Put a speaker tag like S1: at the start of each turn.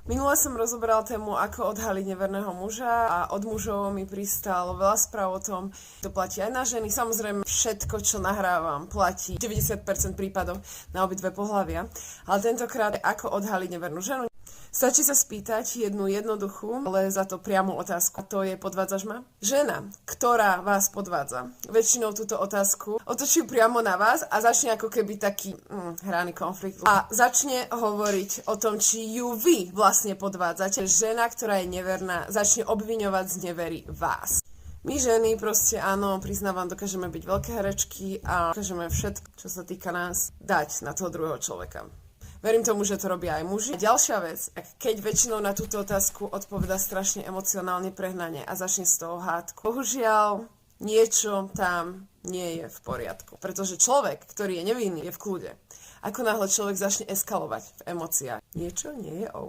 S1: Minule som rozoberala tému, ako odhaliť neverného muža a od mužov mi pristalo veľa správ o tom, to platí aj na ženy. Samozrejme, všetko, čo nahrávam, platí 90% prípadov na obidve pohlavia. Ale tentokrát, ako odhaliť nevernú ženu. Stačí sa spýtať jednu jednoduchú, ale za to priamu otázku. A to je: podvádzaš ma? Žena, ktorá vás podvádza, väčšinou túto otázku otočí priamo na vás a začne ako keby taký hraný konflikt. A začne hovoriť o tom, či ju vy vlastne podvádzate. Žena, ktorá je neverná, začne obviňovať z nevery vás. My ženy proste áno, priznávam, dokážeme byť veľké herečky a dokážeme všetko, čo sa týka nás, dať na toho druhého človeka. Verím tomu, že to robia aj muži. Ďalšia vec, keď väčšinou na túto otázku odpoveda strašne emocionálne prehnane a začne z toho hádku. Bohužiaľ, niečo tam nie je v poriadku. Pretože človek, ktorý je nevinný, je v kľude. Ako náhle človek začne eskalovať v emóciách, niečo nie je OK.